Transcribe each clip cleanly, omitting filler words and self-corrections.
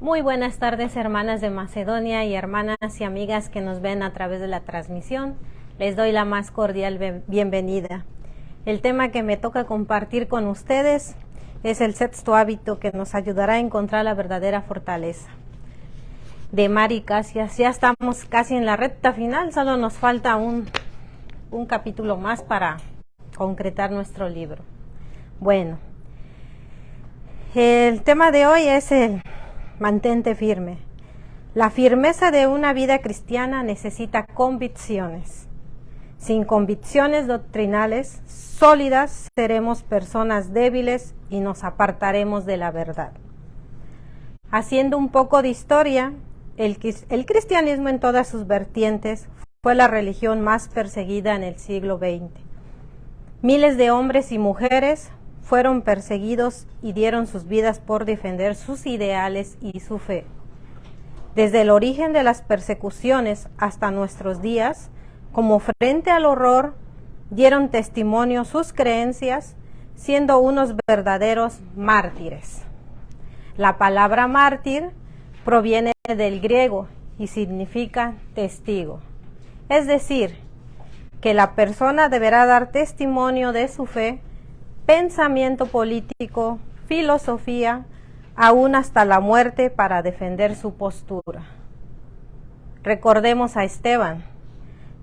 Muy buenas tardes, hermanas de Macedonia y hermanas y amigas que nos ven a través de la transmisión. Les doy la más cordial bienvenida. El tema que me toca compartir con ustedes es el sexto hábito que nos ayudará a encontrar la verdadera fortaleza. De Mari Casias. Ya estamos casi en la recta final, solo nos falta un capítulo más para concretar nuestro libro. Bueno, el tema de hoy es el mantente firme. La firmeza de una vida cristiana necesita convicciones. Sin convicciones doctrinales sólidas, seremos personas débiles y nos apartaremos de la verdad. Haciendo un poco de historia, el cristianismo en todas sus vertientes fue la religión más perseguida en el siglo XX. Miles de hombres y mujeres fueron perseguidos y dieron sus vidas por defender sus ideales y su fe. Desde el origen de las persecuciones hasta nuestros días, como frente al horror, dieron testimonio sus creencias, siendo unos verdaderos mártires. La palabra mártir proviene del griego y significa testigo. Es decir, que la persona deberá dar testimonio de su fe, pensamiento político, filosofía, aún hasta la muerte para defender su postura. Recordemos a Esteban,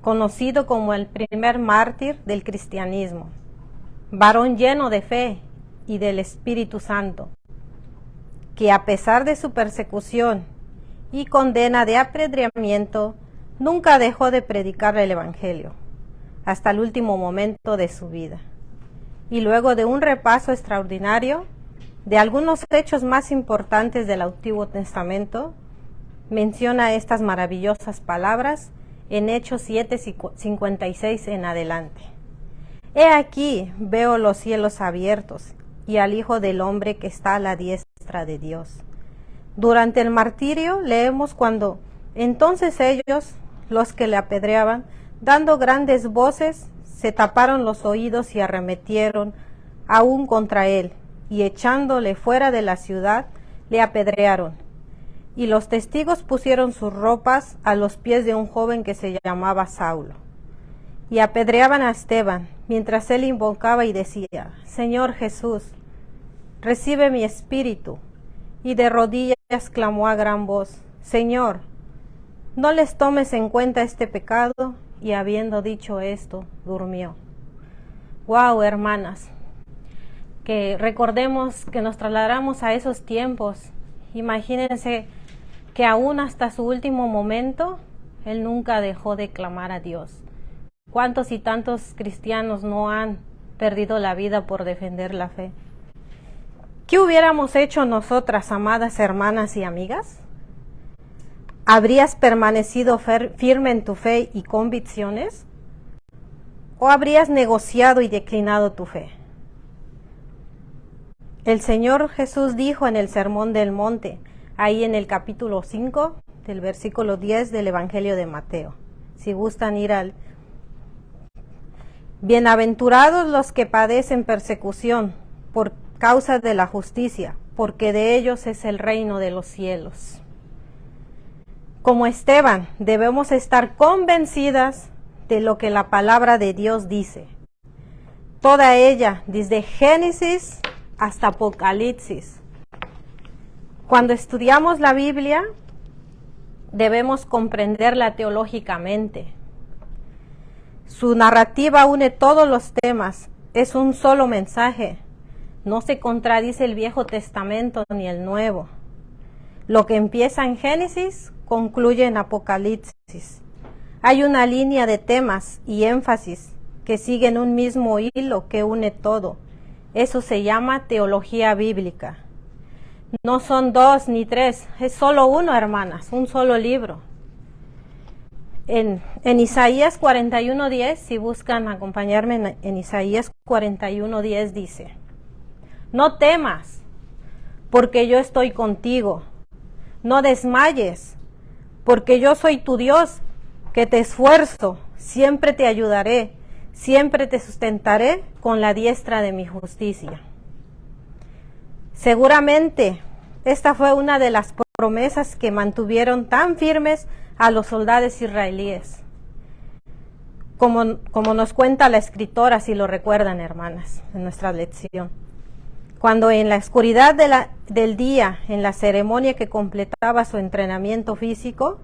conocido como el primer mártir del cristianismo, varón lleno de fe y del Espíritu Santo, que a pesar de su persecución y condena de apedreamiento, nunca dejó de predicar el Evangelio, hasta el último momento de su vida. Y luego de un repaso extraordinario de algunos hechos más importantes del Antiguo Testamento, menciona estas maravillosas palabras en Hechos 7:56 en adelante. He aquí, veo los cielos abiertos y al Hijo del Hombre que está a la diestra de Dios. Durante el martirio leemos cuando entonces ellos, los que le apedreaban, dando grandes voces, se taparon los oídos y arremetieron aún contra él, y echándole fuera de la ciudad, le apedrearon. Y los testigos pusieron sus ropas a los pies de un joven que se llamaba Saulo. Y apedreaban a Esteban, mientras él invocaba y decía: Señor Jesús, recibe mi espíritu. Y de rodillas clamó a gran voz: Señor, no les tomes en cuenta este pecado. Y habiendo dicho esto, durmió. Wow, hermanas, que recordemos que nos trasladamos a esos tiempos. Imagínense que aún hasta su último momento, él nunca dejó de clamar a Dios. ¿Cuántos y tantos cristianos no han perdido la vida por defender la fe? ¿Qué hubiéramos hecho nosotras, amadas hermanas y amigas? ¿Habrías permanecido firme en tu fe y convicciones? ¿O habrías negociado y declinado tu fe? El Señor Jesús dijo en el Sermón del Monte, ahí en el capítulo 5, del versículo 10 del Evangelio de Mateo. Si gustan ir al... Bienaventurados los que padecen persecución por causa de la justicia, porque de ellos es el reino de los cielos. Como Esteban, debemos estar convencidas de lo que la palabra de Dios dice. Toda ella, desde Génesis hasta Apocalipsis. Cuando estudiamos la Biblia, debemos comprenderla teológicamente. Su narrativa une todos los temas, es un solo mensaje. No se contradice el Viejo Testamento ni el Nuevo. Lo que empieza en Génesis concluye en Apocalipsis. Hay una línea de temas y énfasis que siguen un mismo hilo que une todo. Eso se llama teología bíblica. No son dos ni tres, es solo uno, hermanas, un solo libro. En Isaías 41:10, si buscan acompañarme en Isaías 41:10 dice: No temas, porque yo estoy contigo. No desmayes, porque yo soy tu Dios, que te esfuerzo, siempre te ayudaré, siempre te sustentaré con la diestra de mi justicia. Seguramente esta fue una de las promesas que mantuvieron tan firmes a los soldados israelíes. Como nos cuenta la escritora, si lo recuerdan, hermanas, en nuestra lección. Cuando en la oscuridad del día, en la ceremonia que completaba su entrenamiento físico,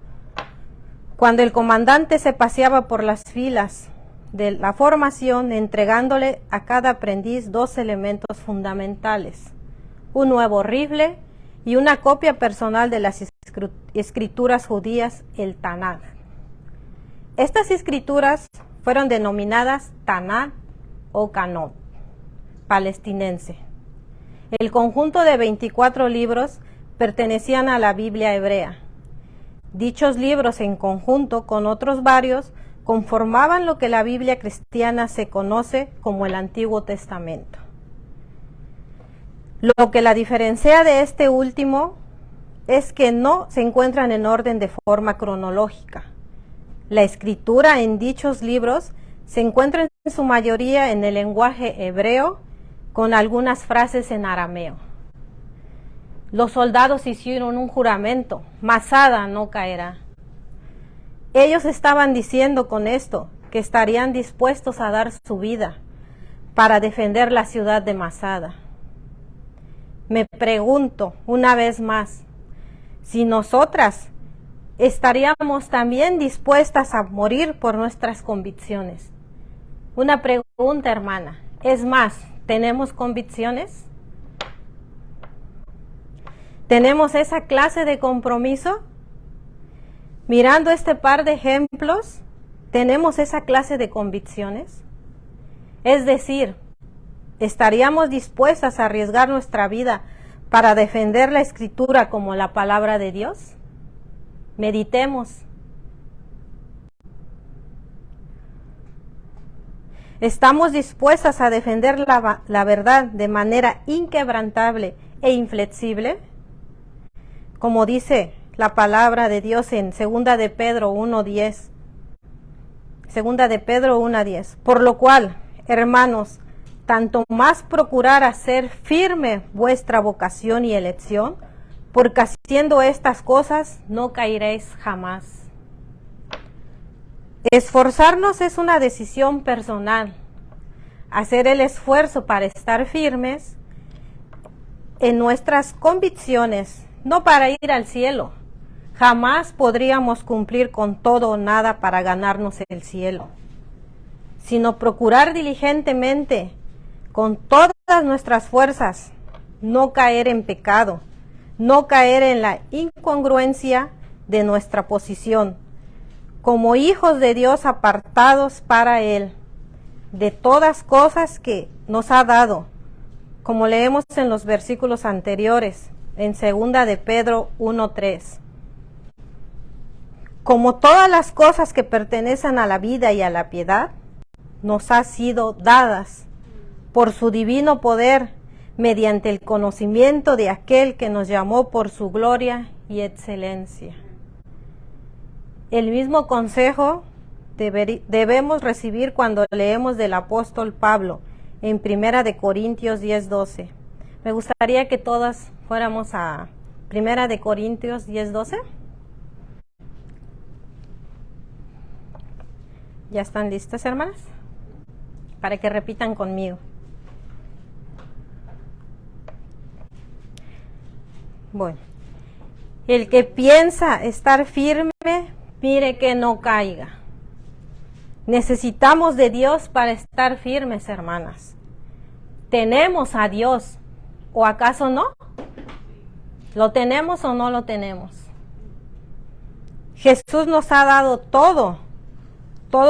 cuando el comandante se paseaba por las filas de la formación, entregándole a cada aprendiz 2 elementos fundamentales: un nuevo rifle y una copia personal de las escrituras judías, el Tanaj. Estas escrituras fueron denominadas Tanaj o Canón palestinense. El conjunto de 24 libros pertenecían a la Biblia hebrea. Dichos libros, en conjunto con otros varios, conformaban lo que la Biblia cristiana se conoce como el Antiguo Testamento. Lo que la diferencia de este último es que no se encuentran en orden de forma cronológica. La escritura en dichos libros se encuentra en su mayoría en el lenguaje hebreo, con algunas frases en arameo. Los soldados hicieron un juramento: Masada no caerá. Ellos estaban diciendo con esto que estarían dispuestos a dar su vida para defender la ciudad de Masada. Me pregunto una vez más, si nosotras estaríamos también dispuestas a morir por nuestras convicciones. Una pregunta, hermana, es más, ¿tenemos convicciones? ¿Tenemos esa clase de compromiso? Mirando este par de ejemplos, ¿tenemos esa clase de convicciones? Es decir, ¿estaríamos dispuestas a arriesgar nuestra vida para defender la Escritura como la palabra de Dios? Meditemos. ¿Estamos dispuestas a defender la verdad de manera inquebrantable e inflexible? Como dice la palabra de Dios en 2 de Pedro 1:10. 2 de Pedro 1:10. Por lo cual, hermanos, tanto más procurar hacer firme vuestra vocación y elección, porque haciendo estas cosas no caeréis jamás. Esforzarnos es una decisión personal. Hacer el esfuerzo para estar firmes en nuestras convicciones, no para ir al cielo. Jamás podríamos cumplir con todo o nada para ganarnos el cielo, sino procurar diligentemente, con todas nuestras fuerzas, no caer en pecado, no caer en la incongruencia de nuestra posición, como hijos de Dios apartados para Él, de todas cosas que nos ha dado, como leemos en los versículos anteriores, en 2 de Pedro 1:3. Como todas las cosas que pertenecen a la vida y a la piedad, nos ha sido dadas por su divino poder, mediante el conocimiento de aquel que nos llamó por su gloria y excelencia. El mismo consejo debemos recibir cuando leemos del apóstol Pablo en 1 de Corintios 10:12. Me gustaría que todas fuéramos a 1 de Corintios 10:12. ¿Ya están listas, hermanas? Para que repitan conmigo. Bueno, el que piensa estar firme, mire que no caiga. Necesitamos de Dios para estar firmes, hermanas. ¿Tenemos a Dios o acaso no? ¿Lo tenemos o no lo tenemos? Jesús nos ha dado todo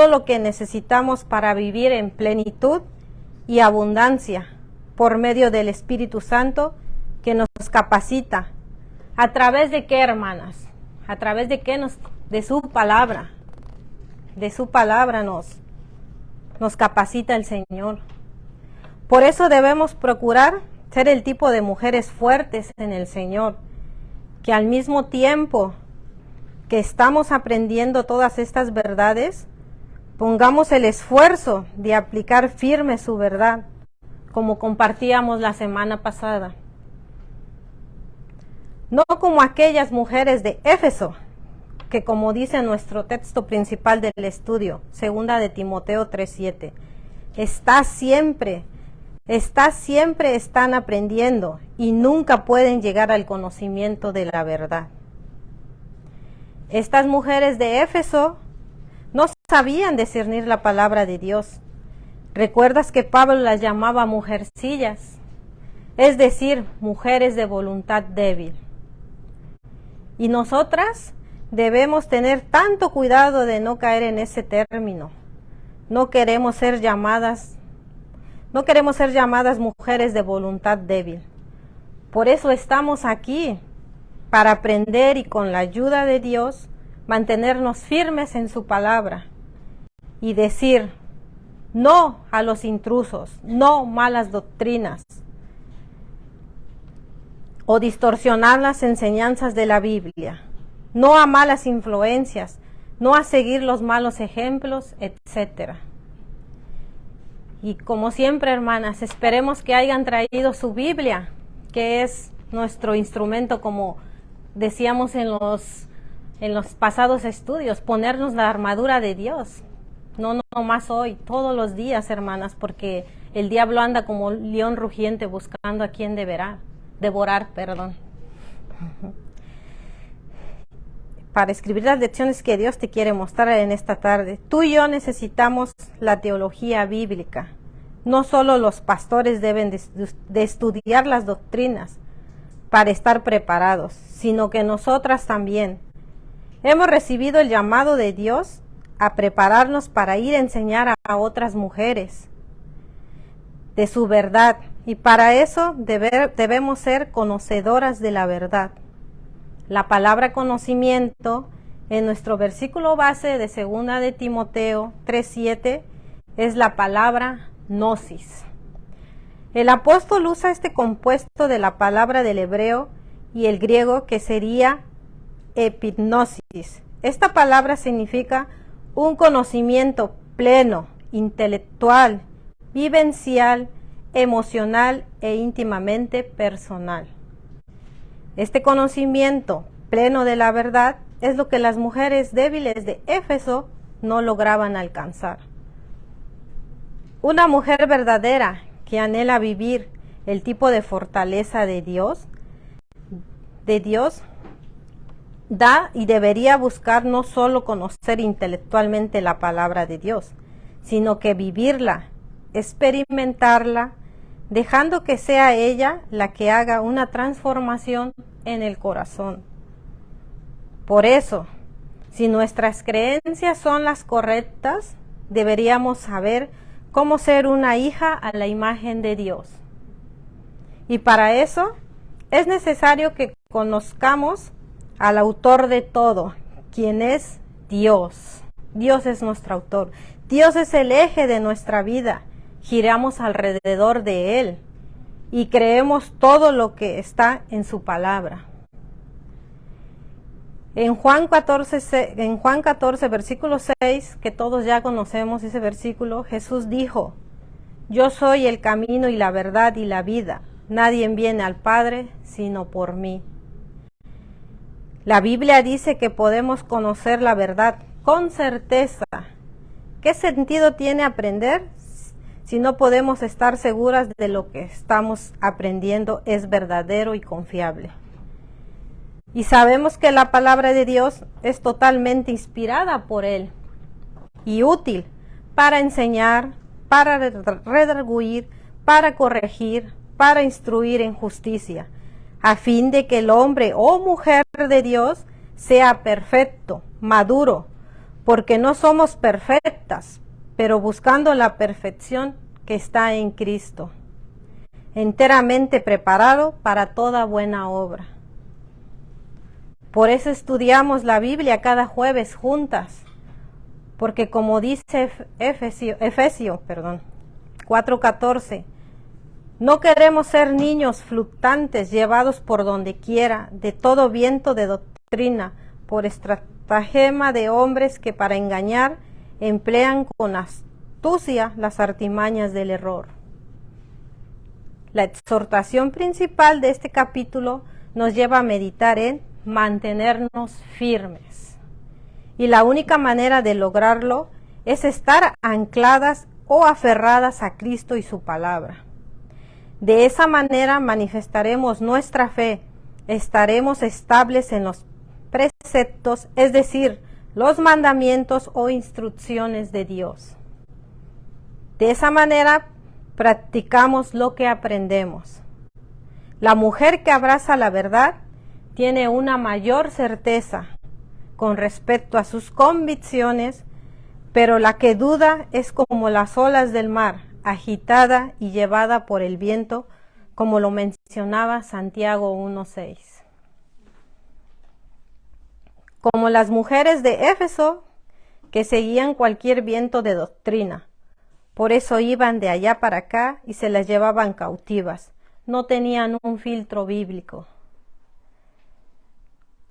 lo que necesitamos para vivir en plenitud y abundancia por medio del Espíritu Santo que nos capacita. ¿A través de qué, hermanas? ¿A través de qué? De su palabra. De su palabra nos capacita el Señor. Por eso debemos procurar ser el tipo de mujeres fuertes en el Señor, que al mismo tiempo que estamos aprendiendo todas estas verdades, pongamos el esfuerzo de aplicar firme su verdad, como compartíamos la semana pasada. no como aquellas mujeres de Éfeso, que como dice nuestro texto principal del estudio, 2 de Timoteo 3:7, siempre están aprendiendo y nunca pueden llegar al conocimiento de la verdad. Estas mujeres de Éfeso no sabían discernir la palabra de Dios. ¿Recuerdas que Pablo las llamaba mujercillas? Es decir, mujeres de voluntad débil. Y nosotras debemos tener tanto cuidado de no caer en ese término. No queremos ser llamadas mujeres de voluntad débil. Por eso estamos aquí, para aprender y con la ayuda de Dios, mantenernos firmes en su palabra y decir no a los intrusos, no malas doctrinas o distorsionar las enseñanzas de la Biblia, no a malas influencias, no a seguir los malos ejemplos, etc. Y como siempre, hermanas, esperemos que hayan traído su Biblia, que es nuestro instrumento, como decíamos en los pasados estudios, ponernos la armadura de Dios. No más hoy, todos los días, hermanas, porque el diablo anda como león rugiente buscando a quien devorar. Para escribir las lecciones que Dios te quiere mostrar en esta tarde, tú y yo necesitamos la teología bíblica. No solo los pastores deben de estudiar las doctrinas para estar preparados, sino que nosotras también. Hemos recibido el llamado de Dios a prepararnos para ir a enseñar a otras mujeres de su verdad, y para eso debemos ser conocedoras de la verdad. La palabra conocimiento en nuestro versículo base de 2 de Timoteo 3:7 es la palabra gnosis. El apóstol usa este compuesto de la palabra del hebreo y el griego, que sería epignosis. Esta palabra significa un conocimiento pleno, intelectual, vivencial, emocional e íntimamente personal. Este conocimiento pleno de la verdad es lo que las mujeres débiles de Éfeso no lograban alcanzar. Una mujer verdadera que anhela vivir el tipo de fortaleza de Dios da y debería buscar no solo conocer intelectualmente la palabra de Dios, sino que vivirla, experimentarla, dejando que sea ella la que haga una transformación en el corazón. Por eso, si nuestras creencias son las correctas, deberíamos saber cómo ser una hija a la imagen de Dios. Y para eso es necesario que conozcamos al autor de todo, quien es Dios. Dios es nuestro autor. Dios es el eje de nuestra vida. Giramos alrededor de Él y creemos todo lo que está en su palabra. En Juan 14, versículo 6, que todos ya conocemos ese versículo, Jesús dijo: yo soy el camino y la verdad y la vida. Nadie viene al Padre sino por mí. La Biblia dice que podemos conocer la verdad con certeza. ¿Qué sentido tiene aprender si no podemos estar seguras de lo que estamos aprendiendo es verdadero y confiable? Y sabemos que la palabra de Dios es totalmente inspirada por Él y útil para enseñar, para redarguir, para corregir, para instruir en justicia, a fin de que el hombre o mujer de Dios sea perfecto, maduro, porque no somos perfectas, pero buscando la perfección que está en Cristo, enteramente preparado para toda buena obra. Por eso estudiamos la Biblia cada jueves juntas, porque como dice Efesios 4:14, no queremos ser niños fluctuantes llevados por donde quiera de todo viento de doctrina, por estratagema de hombres que para engañar emplean con astucia las artimañas del error. La exhortación principal de este capítulo nos lleva a meditar en mantenernos firmes. Y la única manera de lograrlo es estar ancladas o aferradas a Cristo y su palabra. De esa manera manifestaremos nuestra fe, estaremos estables en los preceptos, es decir, los mandamientos o instrucciones de Dios. De esa manera practicamos lo que aprendemos. La mujer que abraza la verdad tiene una mayor certeza con respecto a sus convicciones, pero la que duda es como las olas del mar, agitada y llevada por el viento, como lo mencionaba Santiago 1:6. Como las mujeres de Éfeso, que seguían cualquier viento de doctrina. Por eso iban de allá para acá y se las llevaban cautivas. No tenían un filtro bíblico.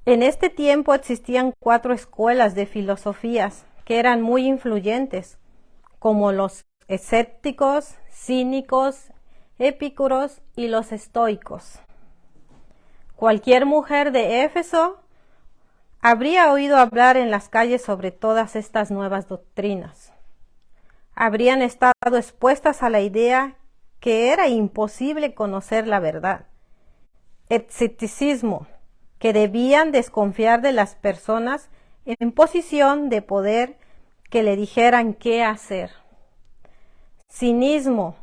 En este tiempo existían 4 escuelas de filosofías que eran muy influyentes, como los escépticos, cínicos, epicúreos y los estoicos. Cualquier mujer de Éfeso habría oído hablar en las calles sobre todas estas nuevas doctrinas. Habrían estado expuestas a la idea que era imposible conocer la verdad. Escepticismo, que debían desconfiar de las personas en posición de poder que le dijeran qué hacer. Cinismo,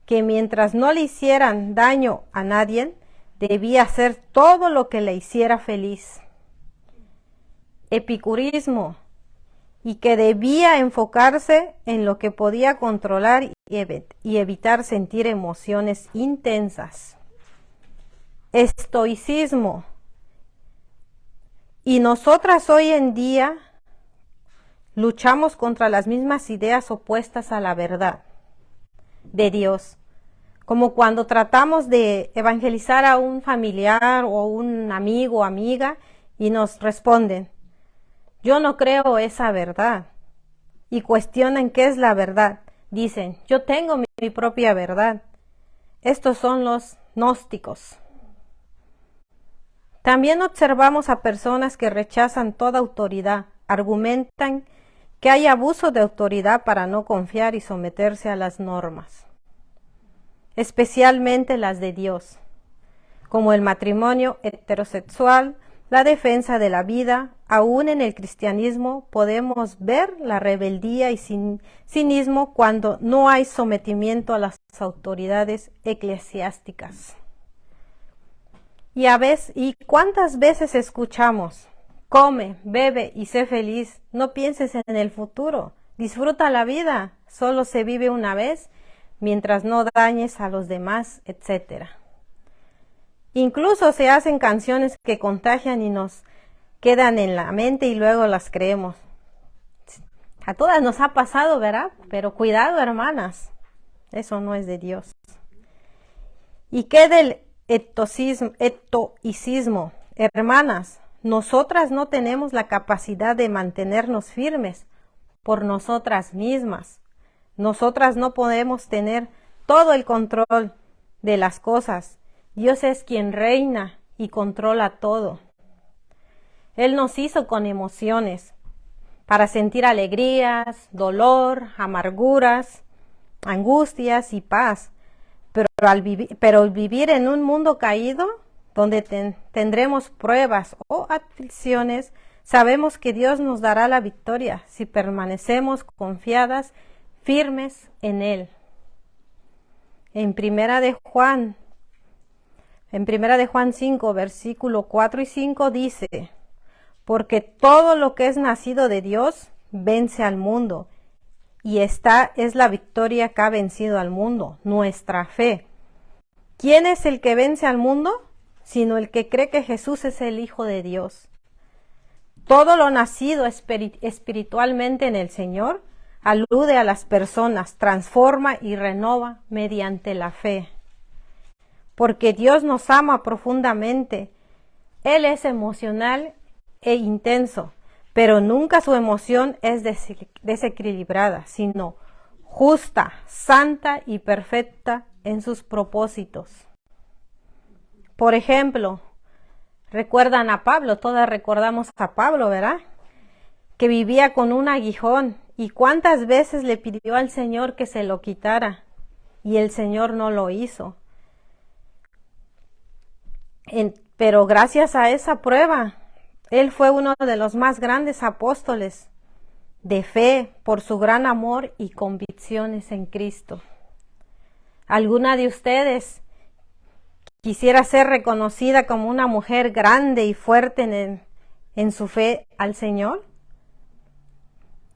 que mientras no le hicieran daño a nadie, debía hacer todo lo que le hiciera feliz. Epicurismo, y que debía enfocarse en lo que podía controlar y evitar sentir emociones intensas. Estoicismo, y nosotras hoy en día luchamos contra las mismas ideas opuestas a la verdad de Dios, como cuando tratamos de evangelizar a un familiar o un amigo o amiga y nos responden: yo no creo esa verdad, y cuestionan qué es la verdad. Dicen: yo tengo mi propia verdad. Estos son los gnósticos. También observamos a personas que rechazan toda autoridad, argumentan que hay abuso de autoridad para no confiar y someterse a las normas, especialmente las de Dios, como el matrimonio heterosexual, la defensa de la vida. Aún en el cristianismo podemos ver la rebeldía y cinismo cuando no hay sometimiento a las autoridades eclesiásticas. ¿Y cuántas veces escuchamos: come, bebe y sé feliz, no pienses en el futuro, disfruta la vida, solo se vive una vez, mientras no dañes a los demás, etc.? Incluso se hacen canciones que contagian y nos quedan en la mente y luego las creemos. A todas nos ha pasado, ¿verdad? Pero cuidado, hermanas, eso no es de Dios. ¿Y qué del estoicismo? Hermanas, nosotras no tenemos la capacidad de mantenernos firmes por nosotras mismas. Nosotras no podemos tener todo el control de las cosas. Dios es quien reina y controla todo. Él nos hizo con emociones para sentir alegrías, dolor, amarguras, angustias y paz. Pero vivir en un mundo caído, donde tendremos pruebas o aflicciones, sabemos que Dios nos dará la victoria si permanecemos confiadas, firmes en Él. En Primera de Juan 5, versículo 4 y 5 dice: porque todo lo que es nacido de Dios vence al mundo, y esta es la victoria que ha vencido al mundo, nuestra fe. ¿Quién es el que vence al mundo? Sino el que cree que Jesús es el Hijo de Dios. Todo lo nacido espiritualmente en el Señor alude a las personas, transforma y renova mediante la fe. Porque Dios nos ama profundamente. Él es emocional e intenso, pero nunca su emoción es desequilibrada, sino justa, santa y perfecta en sus propósitos. Por ejemplo, Recuerdan a Pablo, todas recordamos a Pablo, ¿verdad? Que vivía con un aguijón y cuántas veces le pidió al Señor que se lo quitara y el Señor no lo hizo. Pero gracias a esa prueba, él fue uno de los más grandes apóstoles de fe por su gran amor y convicciones en Cristo. ¿Alguna de ustedes quisiera ser reconocida como una mujer grande y fuerte en su fe al Señor?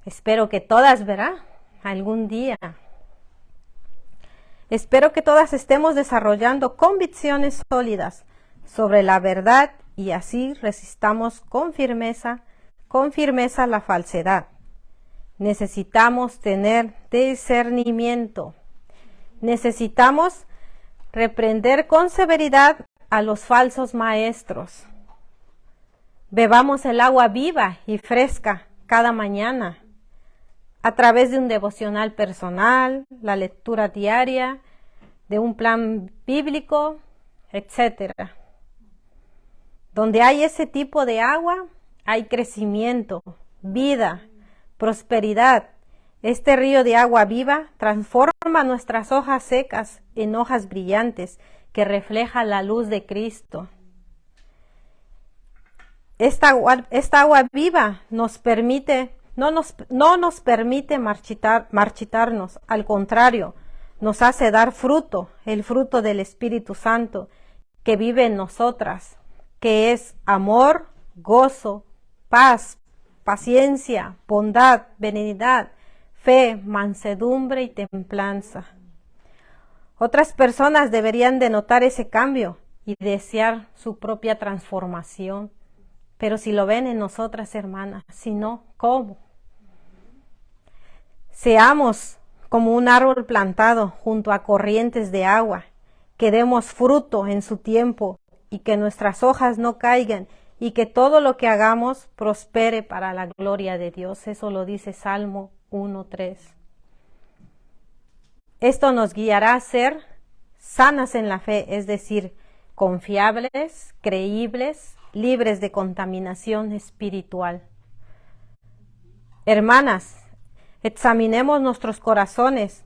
Espero que todas, ¿verdad? Algún día. Espero que todas estemos desarrollando convicciones sólidas sobre la verdad y así resistamos con firmeza la falsedad. Necesitamos tener discernimiento. Necesitamos reprender con severidad a los falsos maestros. Bebamos el agua viva y fresca cada mañana a través de un devocional personal, la lectura diaria, de un plan bíblico, etc. Donde hay ese tipo de agua, hay crecimiento, vida, prosperidad. Este río de agua viva transforma nuestras hojas secas en hojas brillantes que reflejan la luz de Cristo. Esta agua viva no nos permite marchitarnos, al contrario, nos hace dar fruto, el fruto del Espíritu Santo que vive en nosotras, que es amor, gozo, paz, paciencia, bondad, benignidad, fe, mansedumbre y templanza. Otras personas deberían de notar ese cambio y desear su propia transformación. Pero si lo ven en nosotras, hermanas, si no, ¿cómo? Seamos como un árbol plantado junto a corrientes de agua, que demos fruto en su tiempo y que nuestras hojas no caigan y que todo lo que hagamos prospere para la gloria de Dios. Eso lo dice Salmo 1:3. Esto nos guiará a ser sanas en la fe, es decir, confiables, creíbles, libres de contaminación espiritual. Hermanas, examinemos nuestros corazones,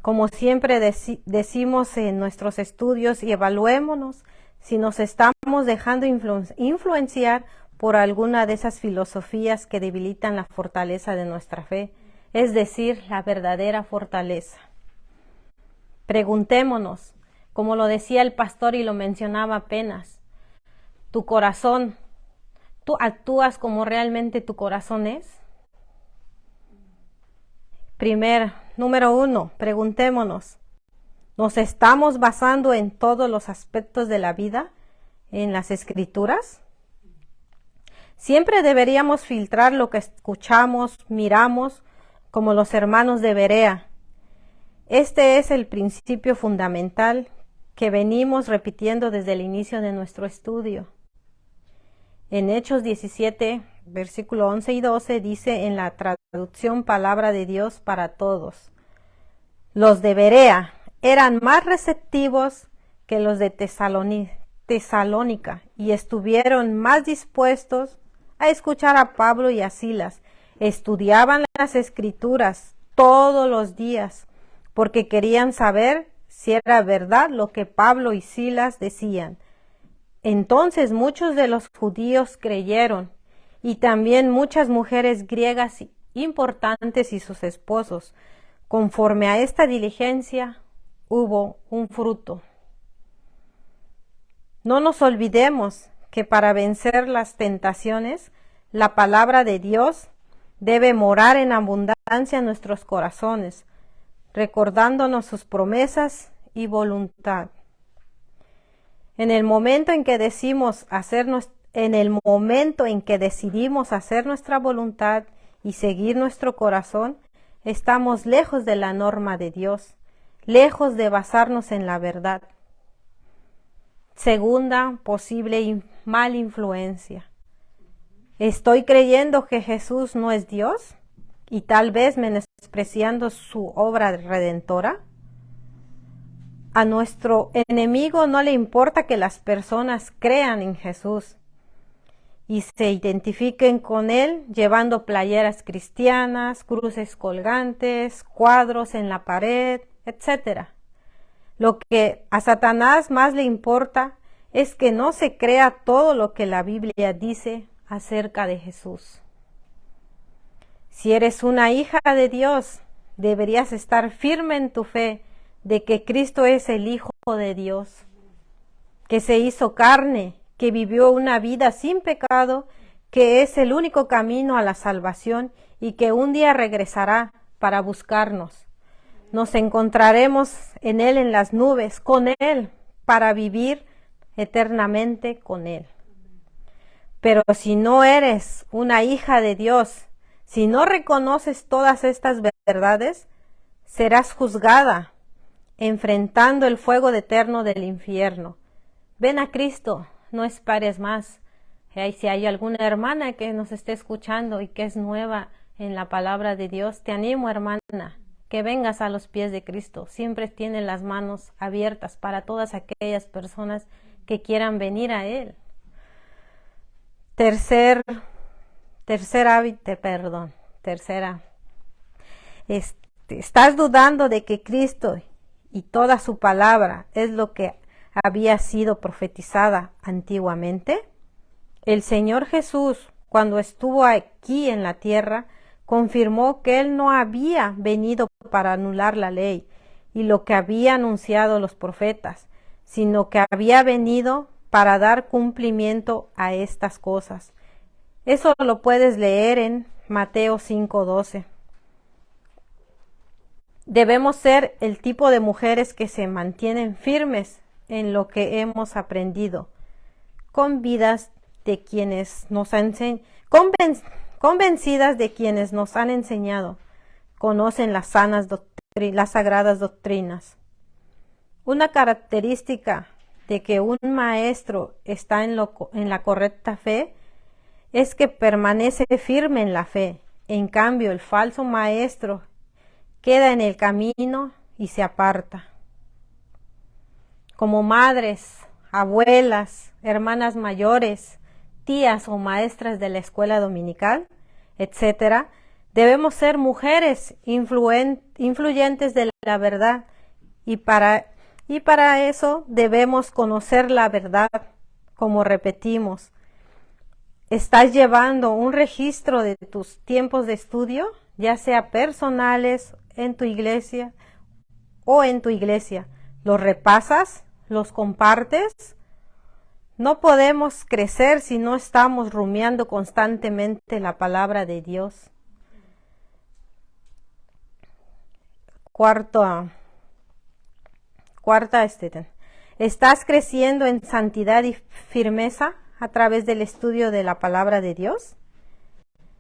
como siempre decimos en nuestros estudios, y evaluémonos si nos estamos dejando influenciar por alguna de esas filosofías que debilitan la fortaleza de nuestra fe, es decir, la verdadera fortaleza. Preguntémonos, como lo decía el pastor y lo mencionaba apenas, tu corazón, ¿tú actúas como realmente tu corazón es? Número 1, preguntémonos, ¿nos estamos basando en todos los aspectos de la vida, en las Escrituras? Siempre deberíamos filtrar lo que escuchamos, miramos, como los hermanos de Berea. Este es el principio fundamental que venimos repitiendo desde el inicio de nuestro estudio. En Hechos 17, versículo 11 y 12 dice en la traducción Palabra de Dios para Todos: los de Berea eran más receptivos que los de Tesalónica y estuvieron más dispuestos a escuchar a Pablo y a Silas. Estudiaban las Escrituras todos los días porque querían saber si era verdad lo que Pablo y Silas decían. Entonces muchos de los judíos creyeron, y también muchas mujeres griegas importantes y sus esposos. Conforme a esta diligencia hubo un fruto. No nos olvidemos que para vencer las tentaciones, la palabra de Dios debe morar en abundancia en nuestros corazones, recordándonos sus promesas y voluntad. En el momento en que decidimos hacer nuestra voluntad y seguir nuestro corazón, estamos lejos de la norma de Dios, lejos de basarnos en la verdad. Segunda posible mala influencia. ¿Estoy creyendo que Jesús no es Dios y tal vez menospreciando su obra redentora? A nuestro enemigo no le importa que las personas crean en Jesús. y se identifiquen con él llevando playeras cristianas, cruces colgantes, cuadros en la pared, etc. Lo que a Satanás más le importa es que no se crea todo lo que la Biblia dice acerca de Jesús. Si eres una hija de Dios, deberías estar firme en tu fe de que Cristo es el Hijo de Dios, que se hizo carne, que vivió una vida sin pecado, que es el único camino a la salvación y que un día regresará para buscarnos. Nos encontraremos en Él en las nubes, con Él, para vivir eternamente con Él. Pero si no eres una hija de Dios, si no reconoces todas estas verdades, serás juzgada, enfrentando el fuego eterno del infierno. Ven a Cristo, no esperes más. Si hay alguna hermana que nos esté escuchando y que es nueva en la palabra de Dios, te animo, hermana, que vengas a los pies de Cristo. Siempre tiene las manos abiertas para todas aquellas personas que quieran venir a Él. Tercera. ¿Estás dudando de que Cristo y toda su palabra es lo que había sido profetizada antiguamente? El Señor Jesús, cuando estuvo aquí en la tierra, confirmó que Él no había venido para anular la ley y lo que había anunciado los profetas, sino que había venido para dar cumplimiento a estas cosas. Eso lo puedes leer en Mateo 5:12. Debemos ser el tipo de mujeres que se mantienen firmes en lo que hemos aprendido, convencidas de quienes nos han enseñado, conocen las sagradas doctrinas. Una característica de que un maestro está en la correcta fe es que permanece firme en la fe. En cambio, el falso maestro queda en el camino y se aparta. Como madres, abuelas, hermanas mayores, tías o maestras de la escuela dominical, etc., debemos ser mujeres influyentes de la verdad y para eso debemos conocer la verdad, como repetimos. ¿Estás llevando un registro de tus tiempos de estudio, ya sea personales, en tu iglesia o en tu iglesia? ¿Los repasas? ¿Los compartes? No podemos crecer si no estamos rumiando constantemente la palabra de Dios. Cuarta, ¿estás creciendo en santidad y firmeza a través del estudio de la palabra de Dios?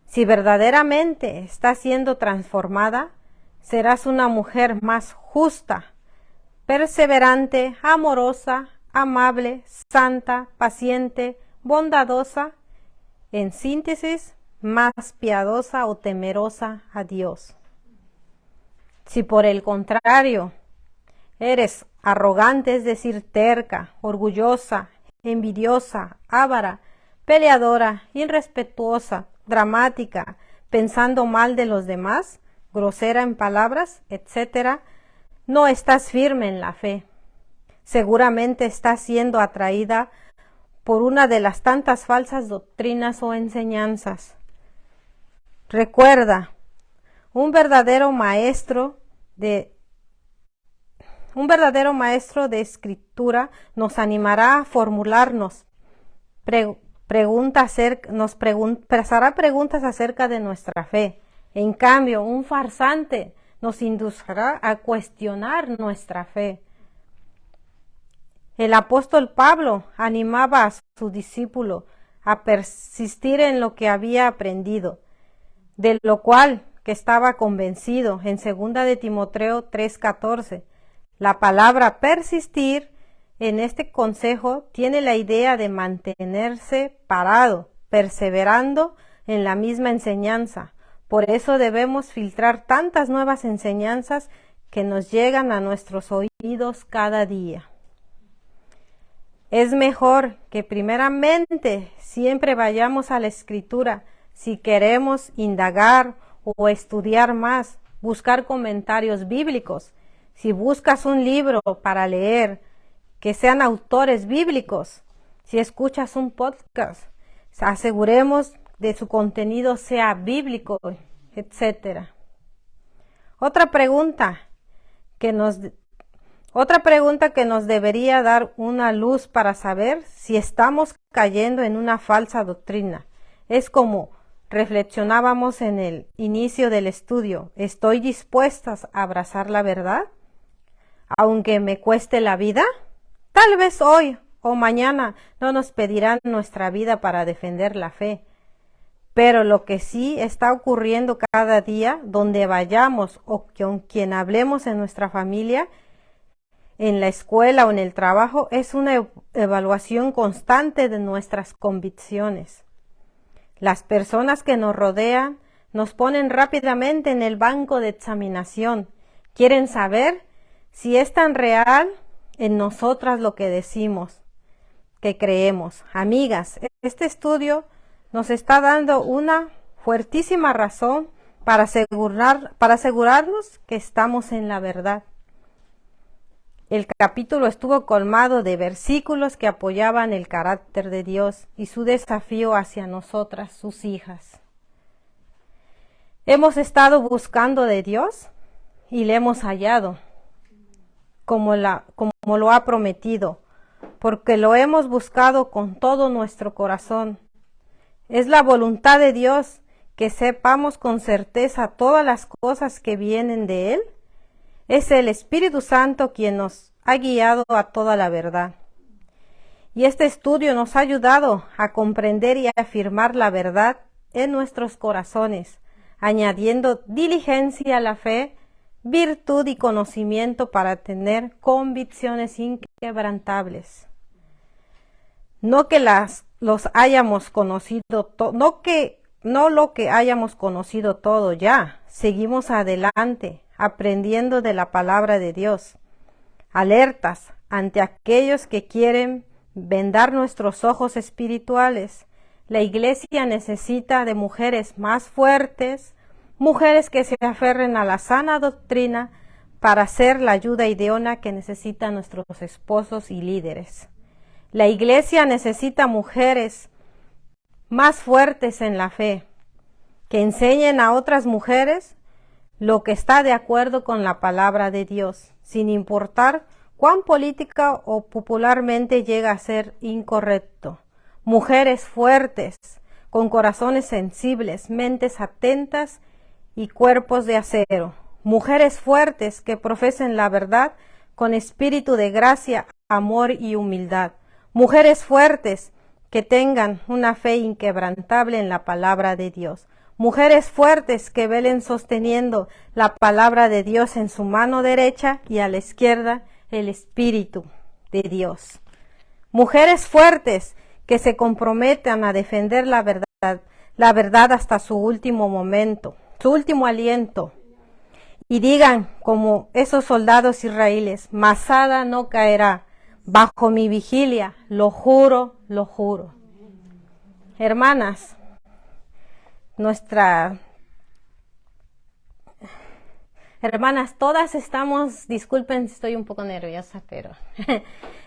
Si verdaderamente estás siendo transformada, serás una mujer más justa, perseverante, amorosa, amable, santa, paciente, bondadosa, en síntesis, más piadosa o temerosa a Dios. Si por el contrario eres arrogante, es decir, terca, orgullosa, envidiosa, avara, peleadora, irrespetuosa, dramática, pensando mal de los demás, grosera en palabras, etc., no estás firme en la fe. Seguramente estás siendo atraída por una de las tantas falsas doctrinas o enseñanzas. Recuerda, un verdadero maestro de escritura nos animará a formularnos pasará preguntas acerca de nuestra fe. En cambio, un farsante nos inducirá a cuestionar nuestra fe. El apóstol Pablo animaba a su discípulo a persistir en lo que había aprendido, de lo cual que estaba convencido en 2 de Timoteo 3:14. La palabra persistir en este consejo tiene la idea de mantenerse parado, perseverando en la misma enseñanza. Por eso debemos filtrar tantas nuevas enseñanzas que nos llegan a nuestros oídos cada día. Es mejor que primeramente siempre vayamos a la Escritura si queremos indagar o estudiar más, buscar comentarios bíblicos. Si buscas un libro para leer, que sean autores bíblicos. Si escuchas un podcast, aseguremos de su contenido sea bíblico, etc. Otra pregunta que nos debería dar una luz para saber si estamos cayendo en una falsa doctrina. Es como reflexionábamos en el inicio del estudio. ¿Estoy dispuesta a abrazar la verdad, aunque me cueste la vida? Tal vez hoy o mañana no nos pedirán nuestra vida para defender la fe. Pero lo que sí está ocurriendo cada día, donde vayamos o con quien hablemos en nuestra familia, en la escuela o en el trabajo, es una evaluación constante de nuestras convicciones. Las personas que nos rodean nos ponen rápidamente en el banco de examinación. Quieren saber si es tan real en nosotras lo que decimos, que creemos. Amigas, este estudio nos está dando una fuertísima razón para asegurarnos que estamos en la verdad. El capítulo estuvo colmado de versículos que apoyaban el carácter de Dios y su desafío hacia nosotras, sus hijas. Hemos estado buscando de Dios y le hemos hallado, como lo ha prometido, porque lo hemos buscado con todo nuestro corazón. Es la voluntad de Dios que sepamos con certeza todas las cosas que vienen de Él. Es el Espíritu Santo quien nos ha guiado a toda la verdad. Y este estudio nos ha ayudado a comprender y a afirmar la verdad en nuestros corazones, añadiendo diligencia a la fe, virtud y conocimiento para tener convicciones inquebrantables. No lo que hayamos conocido todo ya. Seguimos adelante, aprendiendo de la palabra de Dios, alertas ante aquellos que quieren vendar nuestros ojos espirituales. La iglesia necesita de mujeres más fuertes, mujeres que se aferren a la sana doctrina para ser la ayuda idónea que necesitan nuestros esposos y líderes. La iglesia necesita mujeres más fuertes en la fe, que enseñen a otras mujeres lo que está de acuerdo con la palabra de Dios, sin importar cuán política o popularmente llega a ser incorrecto. Mujeres fuertes, con corazones sensibles, mentes atentas y cuerpos de acero. Mujeres fuertes que profesen la verdad con espíritu de gracia, amor y humildad. Mujeres fuertes que tengan una fe inquebrantable en la palabra de Dios. Mujeres fuertes que velen sosteniendo la palabra de Dios en su mano derecha y a la izquierda el Espíritu de Dios. Mujeres fuertes que se comprometan a defender la verdad hasta su último momento, su último aliento. Y digan como esos soldados israelíes: Masada no caerá, bajo mi vigilia, lo juro, lo juro. Hermanas, hermanas, todas estamos, disculpen si estoy un poco nerviosa, pero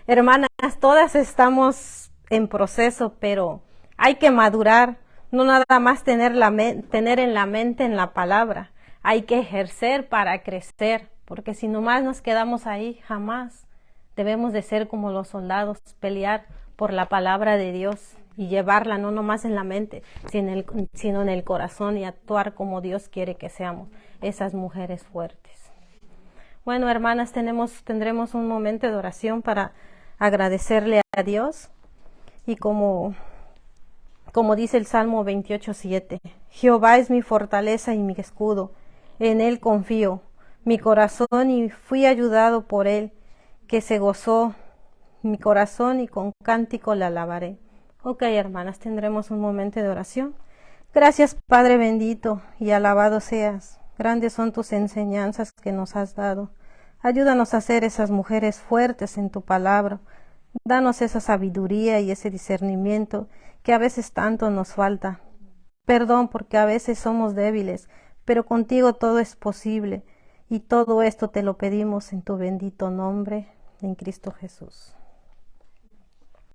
hermanas, todas estamos en proceso, pero hay que madurar, no nada más tener en la mente en la palabra, hay que ejercer para crecer, porque si nomás nos quedamos ahí, jamás. Debemos de ser como los soldados, pelear por la palabra de Dios y llevarla no nomás en la mente, sino en el corazón, y actuar como Dios quiere que seamos, esas mujeres fuertes. Bueno, hermanas, tendremos un momento de oración para agradecerle a Dios. Y como dice el Salmo 28:7, Jehová es mi fortaleza y mi escudo, en Él confío, mi corazón, y fui ayudado por Él, que se gozó mi corazón, y con cántico le alabaré. Ok, hermanas, tendremos un momento de oración. Gracias, Padre bendito, y alabado seas. Grandes son tus enseñanzas que nos has dado. Ayúdanos a ser esas mujeres fuertes en tu palabra, Danos esa sabiduría y ese discernimiento que a veces tanto nos falta. Perdón porque a veces somos débiles, pero contigo todo es posible y todo esto te lo pedimos en tu bendito nombre, en Cristo Jesús.